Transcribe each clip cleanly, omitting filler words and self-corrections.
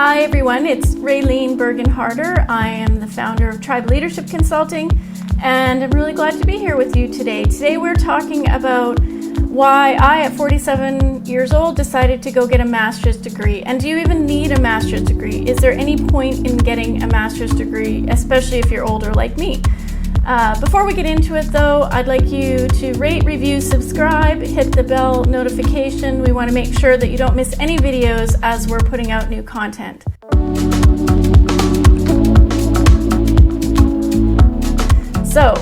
Hi everyone, it's Raylene Bergen-Harder. I am the founder of Tribe Leadership Consulting, and I'm really glad to be here with you today. Today we're talking about why I, at 47 years old, decided to go get a master's degree. And do you even need a master's degree? Is there any point in getting a master's degree, especially if you're older like me? Before we get into it though, I'd like you to rate, review, subscribe, hit the bell notification. We want to make sure that you don't miss any videos as we're putting out new content. So,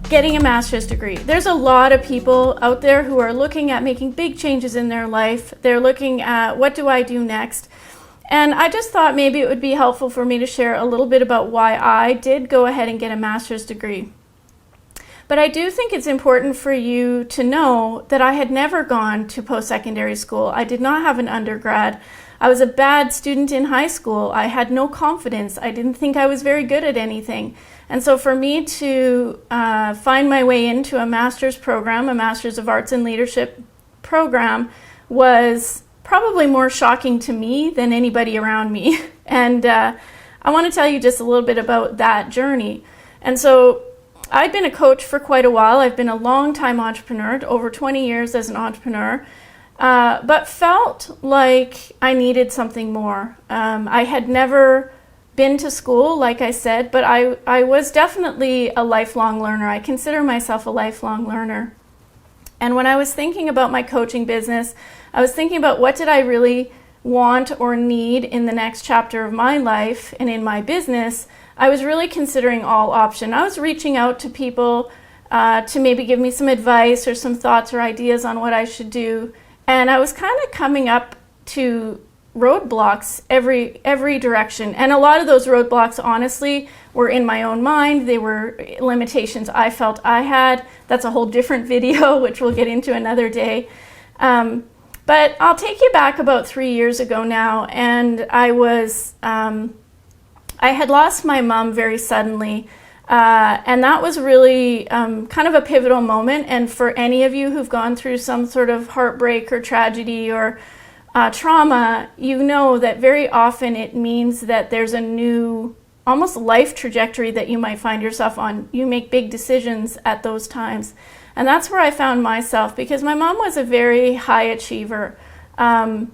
getting a master's degree. There's a lot of people out there who are looking at making big changes in their life. They're looking at, what do I do next? And I just thought maybe it would be helpful for me to share a little bit about why I did go ahead and get a master's degree. But I do think it's important for you to know that I had never gone to post-secondary school. I did not have an undergrad. I was a bad student in high school. I had no confidence. I didn't think I was very good at anything. And so for me to find my way into a master's program, a Master's of Arts in Leadership program, was probably more shocking to me than anybody around me. And I want to tell you just a little bit about that journey. And so I've been a coach for quite a while. I've been a long-time entrepreneur, over 20 years as an entrepreneur, but felt like I needed something more. I had never been to school, like I said, but I was definitely a lifelong learner. I consider myself a lifelong learner. And when I was thinking about my coaching business, I was thinking about what did I really want or need in the next chapter of my life and in my business. I was really considering all options. I was reaching out to people to maybe give me some advice or some thoughts or ideas on what I should do. And I was kind of coming up to roadblocks every direction. And a lot of those roadblocks, honestly, were in my own mind. They were limitations I felt I had. That's a whole different video, which we'll get into another day. But I'll take you back about 3 years ago now, and I had lost my mom very suddenly, and that was really kind of a pivotal moment. And for any of you who've gone through some sort of heartbreak or tragedy or trauma, you know that very often it means that there's a new, almost life trajectory that you might find yourself on. You make big decisions at those times. And that's where I found myself, because my mom was a very high achiever. And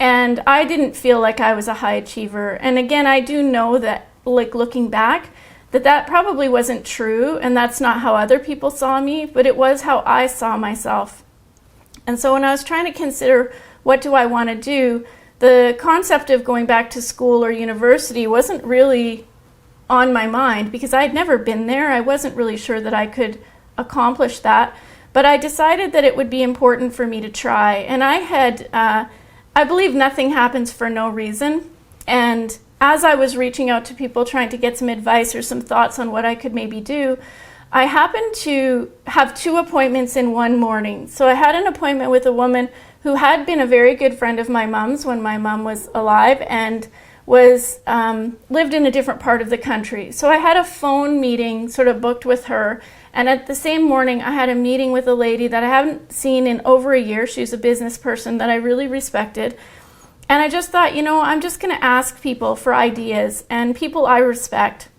I didn't feel like I was a high achiever. And again, I do know that, like looking back, that probably wasn't true, and that's not how other people saw me, but it was how I saw myself. And so when I was trying to consider what do I want to do, the concept of going back to school or university wasn't really on my mind, because I had never been there. I wasn't really sure that I could accomplish that, but I decided that it would be important for me to try. And I believe nothing happens for no reason. And as I was reaching out to people trying to get some advice or some thoughts on what I could maybe do, I happened to have 2 appointments in one morning. So I had an appointment with a woman who had been a very good friend of my mom's when my mom was alive and was lived in a different part of the country. So I had a phone meeting sort of booked with her, and at the same morning I had a meeting with a lady that I haven't seen in over a year. She's a business person that I really respected, and I just thought, I'm just going to ask people for ideas, and people I respect.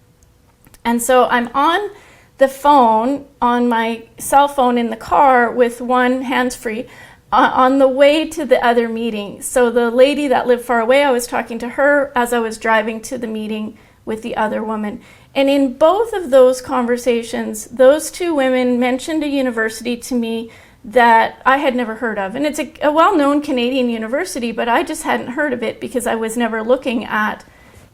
And so I'm on the phone, on my cell phone in the car with one hands-free, on the way to the other meeting. So the lady that lived far away, I was talking to her as I was driving to the meeting with the other woman. And in both of those conversations, those 2 women mentioned a university to me that I had never heard of. And it's a well-known Canadian university, but I just hadn't heard of it because I was never looking at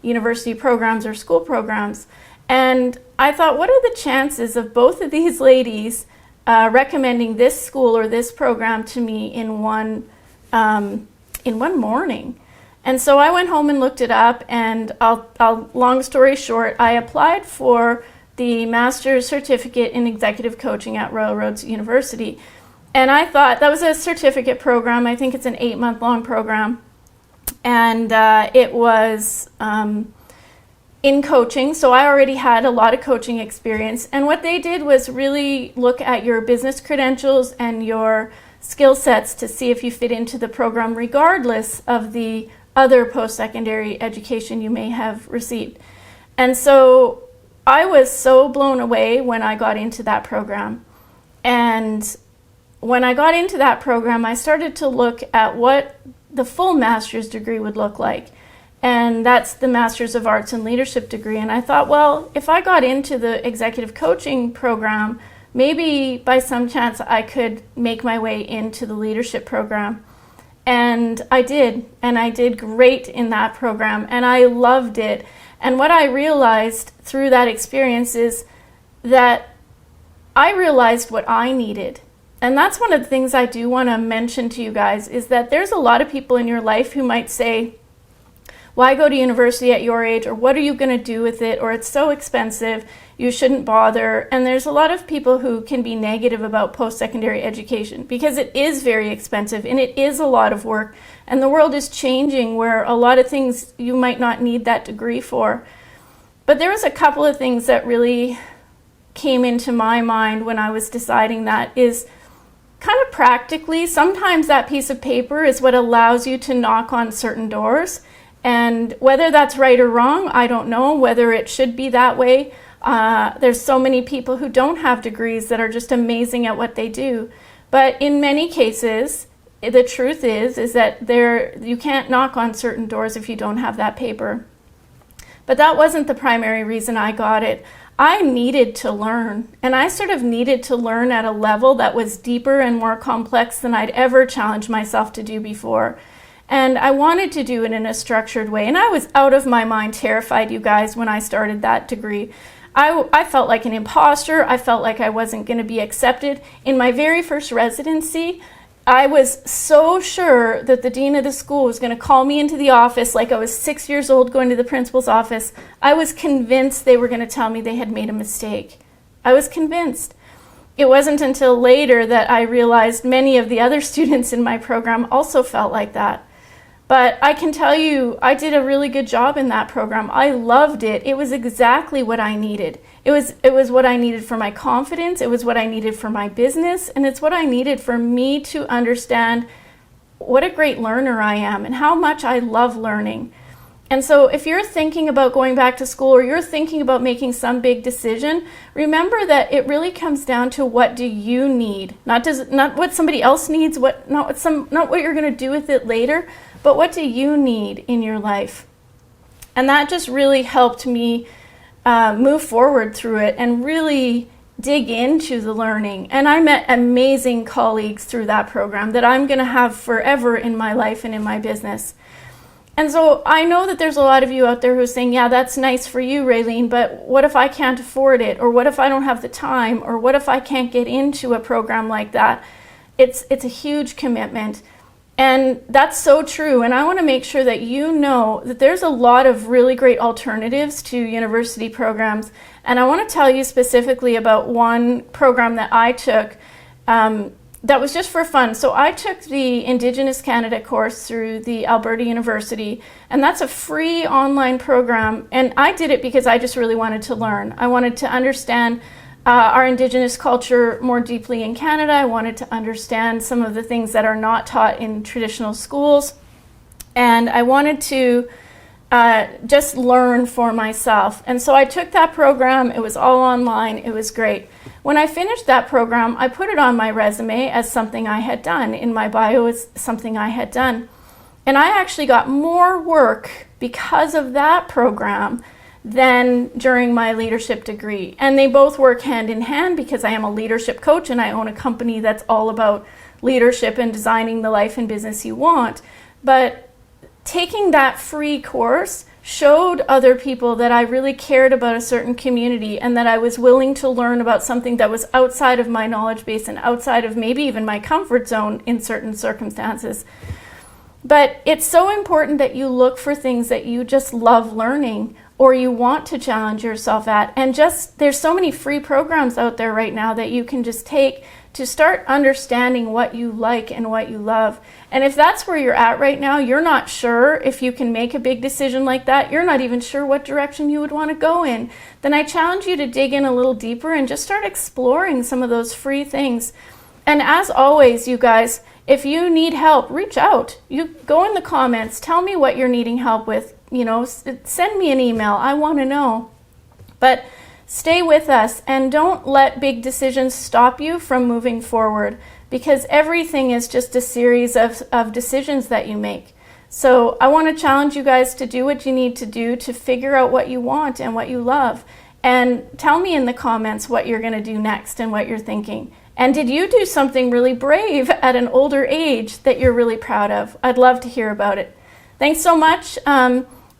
university programs or school programs. And I thought, what are the chances of both of these ladies recommending this school or this program to me in one morning? And so I went home and looked it up, and long story short, I applied for the Master's Certificate in Executive Coaching at Royal Roads University. And I thought that was a certificate program. I think it's an 8-month-long program. And it was in coaching, so I already had a lot of coaching experience. And what they did was really look at your business credentials and your skill sets to see if you fit into the program regardless of the other post-secondary education you may have received. And so I was so blown away when I got into that program. And when I got into that program, I started to look at what the full master's degree would look like. And that's the Master's of Arts in Leadership degree. And I thought, well, if I got into the executive coaching program, maybe by some chance I could make my way into the leadership program. And I did great in that program, and I loved it. And what I realized through that experience is that I realized what I needed. And that's one of the things I do want to mention to you guys, is that there's a lot of people in your life who might say, why go to university at your age, or what are you going to do with it, or it's so expensive, you shouldn't bother. And there's a lot of people who can be negative about post-secondary education because it is very expensive and it is a lot of work, and the world is changing where a lot of things you might not need that degree for. But there was a couple of things that really came into my mind when I was deciding that is kind of practically, sometimes that piece of paper is what allows you to knock on certain doors. And whether that's right or wrong, I don't know. Whether it should be that way. There's so many people who don't have degrees that are just amazing at what they do. But in many cases, the truth is that you can't knock on certain doors if you don't have that paper. But that wasn't the primary reason I got it. I needed to learn, and I sort of needed to learn at a level that was deeper and more complex than I'd ever challenged myself to do before. And I wanted to do it in a structured way. And I was out of my mind terrified, you guys, when I started that degree. I felt like an imposter. I felt like I wasn't going to be accepted. In my very first residency, I was so sure that the dean of the school was going to call me into the office like I was 6 years old going to the principal's office. I was convinced they were going to tell me they had made a mistake. I was convinced. It wasn't until later that I realized many of the other students in my program also felt like that. But I can tell you, I did a really good job in that program. I loved it. It was exactly what I needed. It was what I needed for my confidence. It was what I needed for my business. And it's what I needed for me to understand what a great learner I am and how much I love learning. And so if you're thinking about going back to school, or you're thinking about making some big decision, remember that it really comes down to what do you need? Not what somebody else needs, not what you're going to do with it later, but what do you need in your life? And that just really helped me move forward through it and really dig into the learning. And I met amazing colleagues through that program that I'm going to have forever in my life and in my business. And so I know that there's a lot of you out there who are saying, yeah, that's nice for you, Raylene, but what if I can't afford it? Or what if I don't have the time? Or what if I can't get into a program like that? It's a huge commitment. And that's so true. And I want to make sure that you know that there's a lot of really great alternatives to university programs. And I want to tell you specifically about one program that I took that was just for fun. So I took the Indigenous Canada course through the Alberta University, and that's a free online program. And I did it because I just really wanted to learn. I wanted to understand our Indigenous culture more deeply in Canada. I wanted to understand some of the things that are not taught in traditional schools. And I wanted to just learn for myself. And so I took that program. It was all online. It was great. When I finished that program, I put it on my resume as something I had done. In my bio, it's something I had done. And I actually got more work because of that program than during my leadership degree. And they both work hand in hand because I am a leadership coach and I own a company that's all about leadership and designing the life and business you want. But taking that free course showed other people that I really cared about a certain community and that I was willing to learn about something that was outside of my knowledge base and outside of maybe even my comfort zone in certain circumstances. But it's so important that you look for things that you just love learning or you want to challenge yourself at. And just, there's so many free programs out there right now that you can just take to start understanding what you like and what you love. And if that's where you're at right now, you're not sure if you can make a big decision like that, you're not even sure what direction you would want to go in, then I challenge you to dig in a little deeper and just start exploring some of those free things. And as always, you guys, If you need help, reach out. You go in the comments, tell me what you're needing help with, you know, send me an email. I want to know. But stay with us and don't let big decisions stop you from moving forward, because everything is just a series of decisions that you make. So I want to challenge you guys to do what you need to do to figure out what you want and what you love. And tell me in the comments what you're going to do next and what you're thinking. And did you do something really brave at an older age that you're really proud of? I'd love to hear about it. Thanks so much.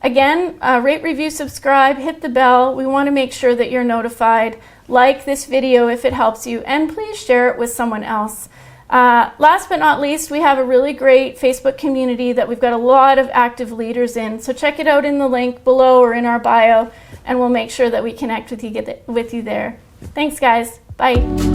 Again, rate, review, subscribe, hit the bell. We want to make sure that you're notified. Like this video if it helps you, and please share it with someone else. Last but not least, we have a really great Facebook community that we've got a lot of active leaders in. So check it out in the link below or in our bio, and we'll make sure that we connect with you there. Thanks, guys. Bye.